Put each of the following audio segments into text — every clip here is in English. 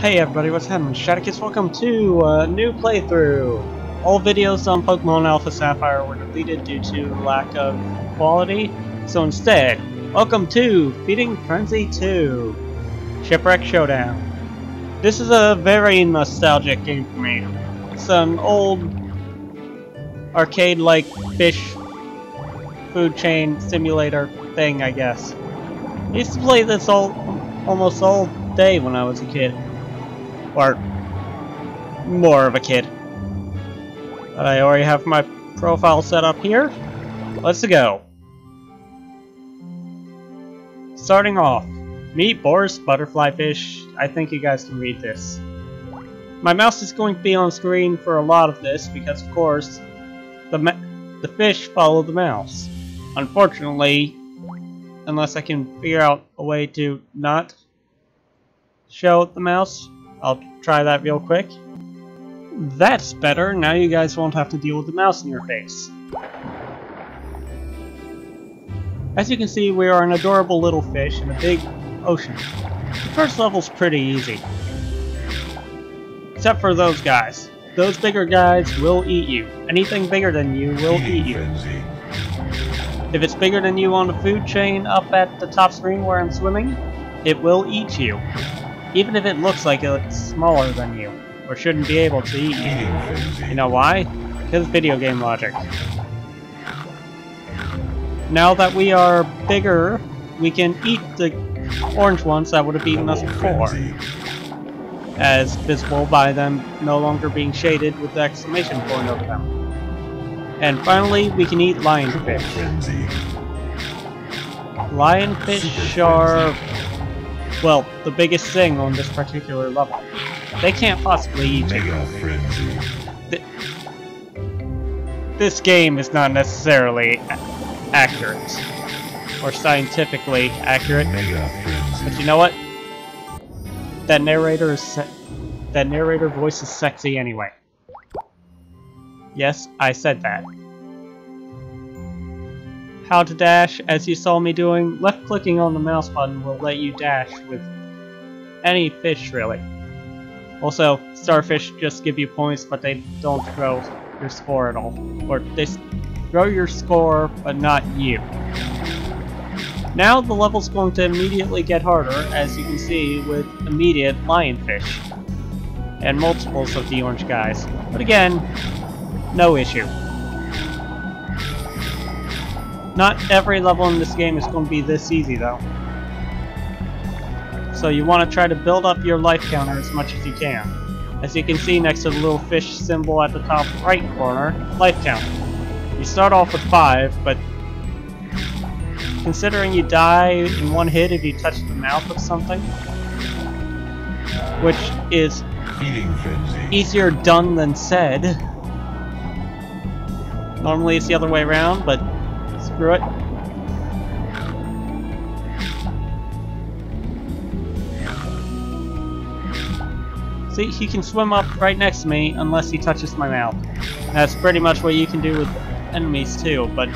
Hey everybody, what's happening? Shadowkids, welcome to a new playthrough! All videos on Pokemon Alpha Sapphire were deleted due to lack of quality, so instead, welcome to Feeding Frenzy 2! Shipwreck Showdown. This is a very nostalgic game for me. It's an old arcade-like fish food chain simulator thing, I guess. I used to play this almost all day when I was a kid. Or more of a kid. I already have my profile set up here. Let's go. Starting off, meet Boris Butterflyfish. I think you guys can read this. My mouse is going to be on screen for a lot of this because, of course, the fish follow the mouse. Unfortunately, unless I can figure out a way to not show the mouse, I'll try that real quick. That's better. Now you guys won't have to deal with the mouse in your face. As you can see, we are an adorable little fish in a big ocean. The first level's pretty easy. Except for those guys. Those bigger guys will eat you. Anything bigger than you will eat you. If it's bigger than you on the food chain up at the top screen where I'm swimming, it will eat you. Even if it looks like it's smaller than you, or shouldn't be able to eat you. You know why? Because video game logic. Now that we are bigger, we can eat the orange ones that would have eaten us before, as visible by them no longer being shaded with the exclamation point over them. And finally, we can eat lionfish. Lionfish are, well, the biggest thing on this particular level. They can't possibly eat you. This game is not necessarily accurate, or scientifically accurate, but you know what? That narrator voice is sexy anyway. Yes, I said that. How to dash, as you saw me doing, left clicking on the mouse button will let you dash with any fish really. Also, starfish just give you points, but they don't grow your score at all. Or they grow your score, but not you. Now the level's going to immediately get harder, as you can see with immediate lionfish. And multiples of the orange guys. But again, no issue. Not every level in this game is going to be this easy though. So you want to try to build up your life counter as much as you can. As you can see next to the little fish symbol at the top right corner, life count. You start off with 5, but considering you die in one hit if you touch the mouth of something, which is easier done than said. Normally it's the other way around, but screw it. See, he can swim up right next to me unless he touches my mouth. That's pretty much what you can do with enemies too, but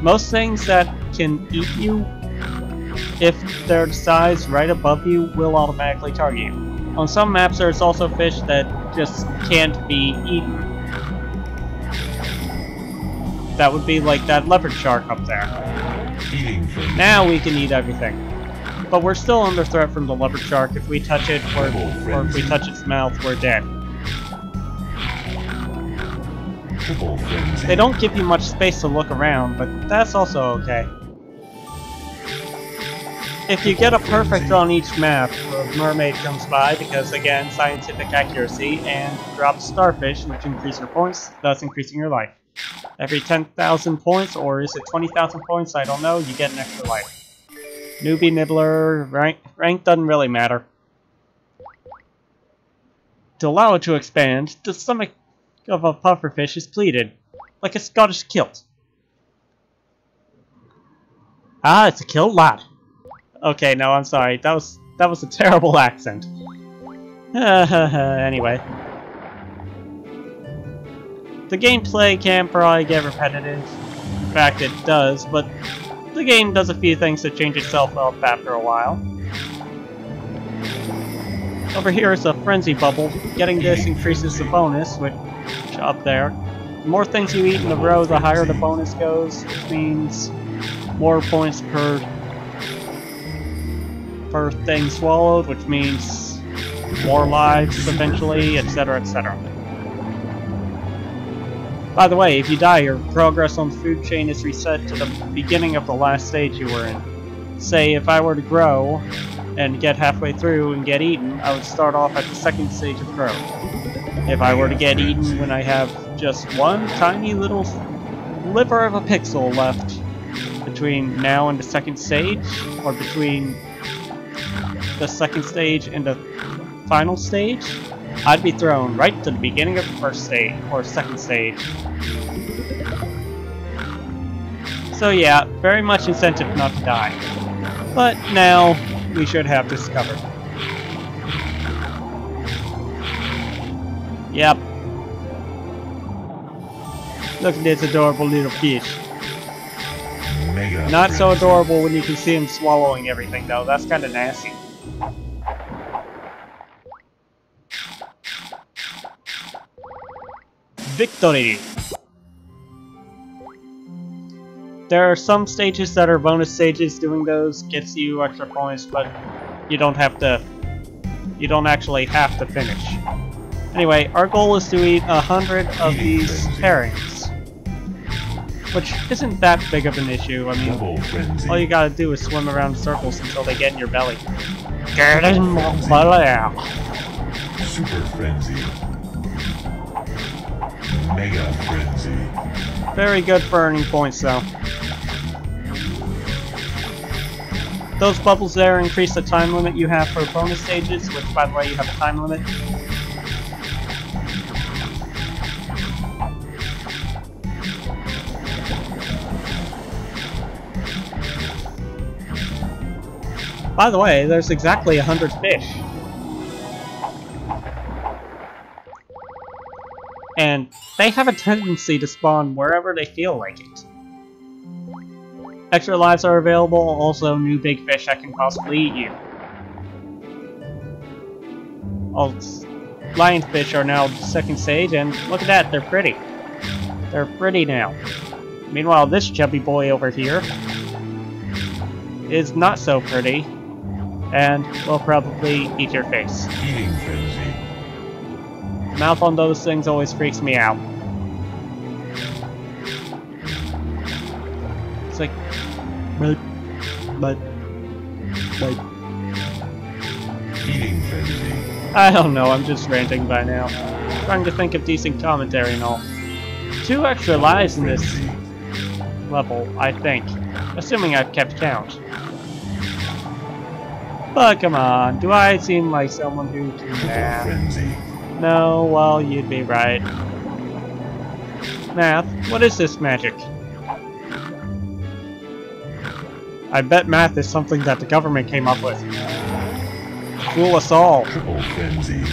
most things that can eat you, if they're the size right above you, will automatically target you. On some maps there's also fish that just can't be eaten. That would be like that leopard shark up there. Now we can eat everything. But we're still under threat from the leopard shark. If we touch it, or if we touch its mouth, we're dead. They don't give you much space to look around, but that's also okay. If you get a perfect on each map, a mermaid comes by because, again, scientific accuracy, and drop starfish, which increase your points, thus increasing your life. Every 10,000 points, or is it 20,000 points, I don't know, you get an extra life. Newbie Nibbler, rank doesn't really matter. To allow it to expand, the stomach of a pufferfish is pleated, like a Scottish kilt. Ah, it's a kilt lad. Okay, no, I'm sorry. That was a terrible accent. Anyway. The gameplay can probably get repetitive. In fact, it does, but the game does a few things to change itself up after a while. Over here is a frenzy bubble. Getting this increases the bonus, which up there. The more things you eat in a row, the higher the bonus goes, which means more points per thing swallowed, which means more lives eventually, etc., etc. By the way, if you die, your progress on the food chain is reset to the beginning of the last stage you were in. Say, if I were to grow and get halfway through and get eaten, I would start off at the second stage of growth. If I were to get eaten when I have just one tiny little sliver of a pixel left between now and the second stage, or between the second stage and the final stage, I'd be thrown right to the beginning of the first stage, or second stage. So yeah, very much incentive not to die. But now, we should have discovered. Yep. Look at this adorable little fish. Not so adorable when you can see him swallowing everything though, that's kinda nasty. Victory! There are some stages that are bonus stages. Doing those gets you extra points, but you don't actually have to finish. Anyway, our goal is to eat 100 of these herrings, which isn't that big of an issue. I mean, all you gotta do is swim around in circles until they get in your belly. Get in my belly! Super Frenzy. Mega Frenzy. Very good for earning points, though. Those bubbles there increase the time limit you have for bonus stages, which, by the way, you have a time limit. By the way, there's exactly 100 fish. And they have a tendency to spawn wherever they feel like it. Extra lives are available, also new big fish that can possibly eat you. All lionfish are now second stage, and look at that, they're pretty. They're pretty now. Meanwhile, this chubby boy over here is not so pretty, and will probably eat your face. Eating Frenzy. Mouth on those things always freaks me out. It's like, but. Eating Frenzy. I don't know, I'm just ranting by now. Trying to think of decent commentary and all. 2 extra lives in this level, I think. Assuming I've kept count. But come on, do I seem like someone who can math? Frenzy. No, well, you'd be right. Math? What is this magic? I bet math is something that the government came up with. Fool us all. Triple Frenzy.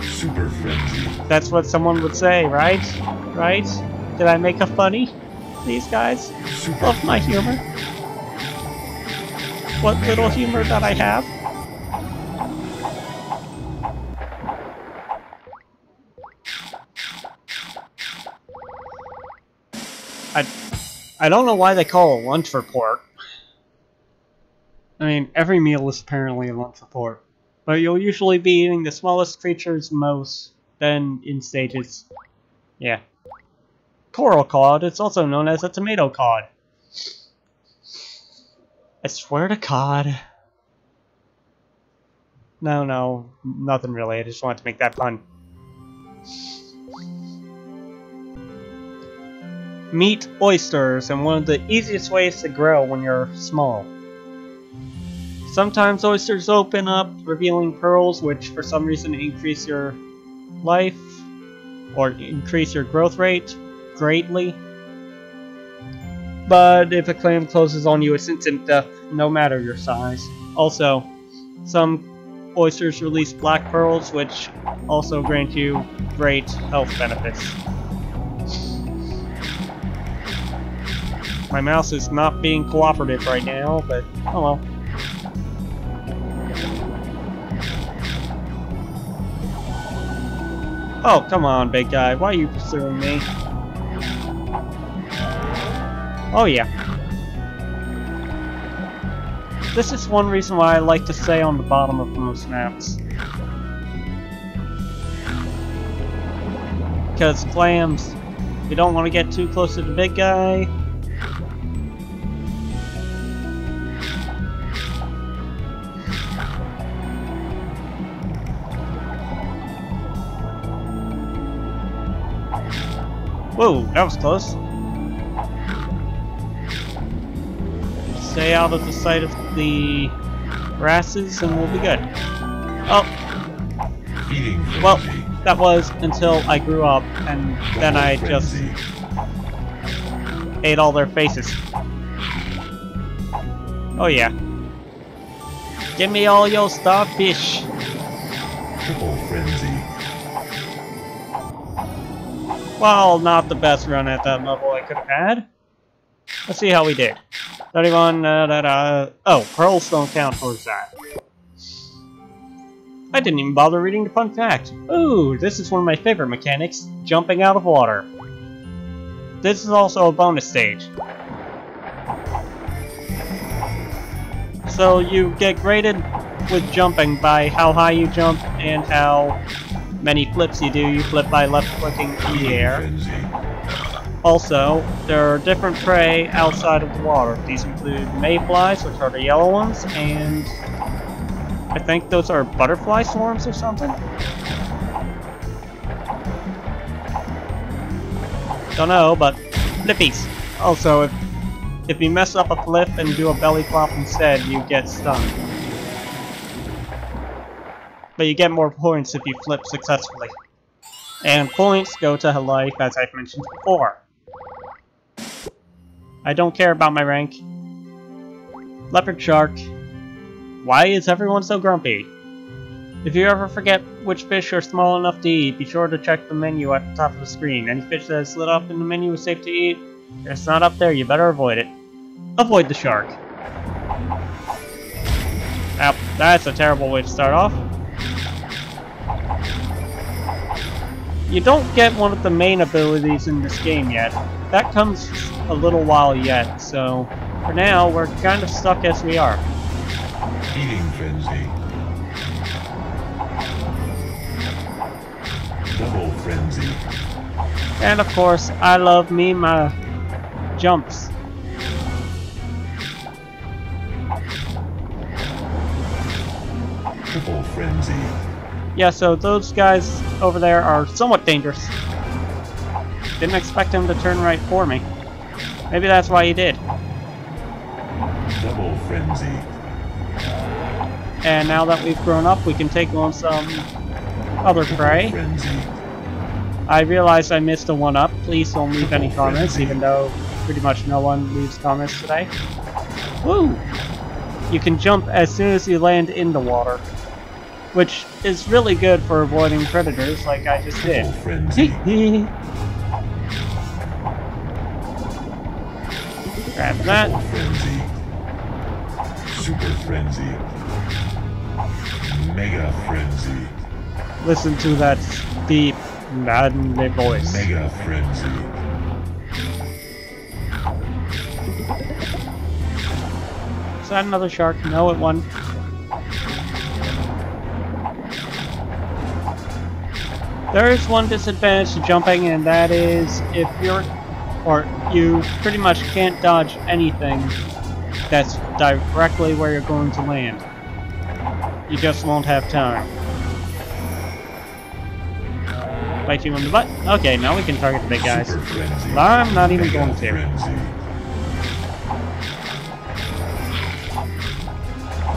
Super Frenzy. That's what someone would say, right? Right? Did I make a funny? These guys? Super Love my humor. What little humor that I have? I don't know why they call a lunch report. I mean, every meal is apparently a lunch report. But you'll usually be eating the smallest creatures most, then in stages. Yeah. Coral cod, it's also known as a tomato cod. I swear to God. No, nothing really, I just wanted to make that pun. Meat oysters, and one of the easiest ways to grow when you're small. Sometimes oysters open up, revealing pearls, which for some reason increase your life, or increase your growth rate greatly. But if a clam closes on you, it's instant death, no matter your size. Also, some oysters release black pearls, which also grant you great health benefits. My mouse is not being cooperative right now, but oh well. Oh, come on, big guy. Why are you pursuing me? Oh, yeah. This is one reason why I like to stay on the bottom of most maps. Because clams, you don't want to get too close to the big guy. Whoa, that was close. Stay out of the sight of the grasses and we'll be good. Oh, Eating frenzy. well, that was until I grew up and then I just ate all their faces. Oh yeah. Give me all your starfish. Triple frenzy. Well, not the best run at that level I could have had. Let's see how we did. 31, oh, pearls don't count towards that. I didn't even bother reading the fun fact. Ooh, this is one of my favorite mechanics, jumping out of water. This is also a bonus stage. So you get graded with jumping by how high you jump and how many flips you do. You flip by left-clicking in the air. Frenzy. Also, there are different prey outside of the water. These include mayflies, which are the yellow ones, and I think those are butterfly swarms or something? Don't know, but flippies. Also, if you mess up a flip and do a belly flop instead, you get stunned. But you get more points if you flip successfully. And points go to life, as I've mentioned before. I don't care about my rank. Leopard shark. Why is everyone so grumpy? If you ever forget which fish are small enough to eat, be sure to check the menu at the top of the screen. Any fish that is lit up in the menu is safe to eat. If it's not up there, you better avoid it. Avoid the shark. Now, that's a terrible way to start off. You don't get one of the main abilities in this game yet. That comes a little while yet, so for now, we're kind of stuck as we are. Eating frenzy. Double frenzy. And of course, I love me my jumps. Triple frenzy. Yeah, so those guys over there are somewhat dangerous. Didn't expect him to turn right for me. Maybe that's why he did. Double frenzy. And now that we've grown up, we can take on some other prey. Frenzy. I realized I missed a 1-up. Please don't leave any comments, even though pretty much no one leaves comments today. Woo! You can jump as soon as you land in the water, which is really good for avoiding predators like I just did. Triple frenzy. Grab that. Double frenzy. Super frenzy. Mega frenzy. Listen to that deep, manly voice. Mega frenzy. Is that another shark? No, it wasn't. There is one disadvantage to jumping, and that is if you pretty much can't dodge anything that's directly where you're going to land. You just won't have time. Bite you in the butt? Okay, now we can target the big guys. Super frenzy. But I'm not even Mega going to. frenzy.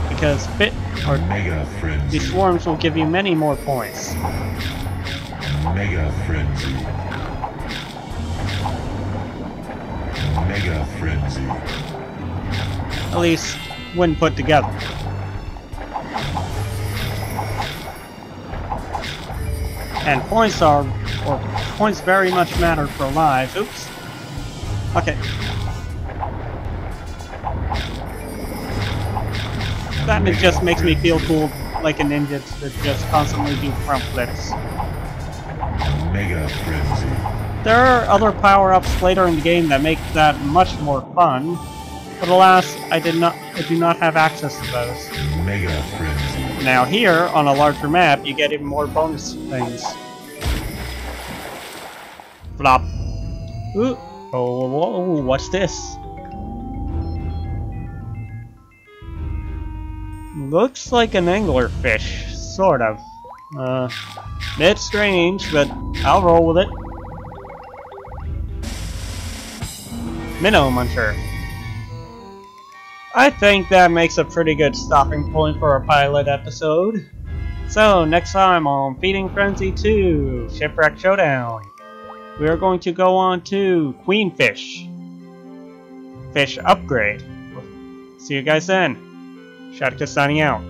Because Mega frenzy. these swarms will give you many more points. Mega frenzy. Mega frenzy. At least when put together. And points very much matter for lives. Oops. Okay. That just makes me feel cool like a ninja to just constantly do front flips. Mega Frenzy. There are other power-ups later in the game that make that much more fun, but alas, I do not have access to those. Mega Frenzy. Now here, on a larger map, you get even more bonus things. Flop. Ooh. Oh, whoa, what's this? Looks like an anglerfish, sort of. Bit strange, but I'll roll with it. Minnow Muncher. I think that makes a pretty good stopping point for a pilot episode. So, next time on Feeding Frenzy 2, Shipwreck Showdown, we are going to go on to Queenfish. Fish Upgrade. See you guys then. Shatika signing out.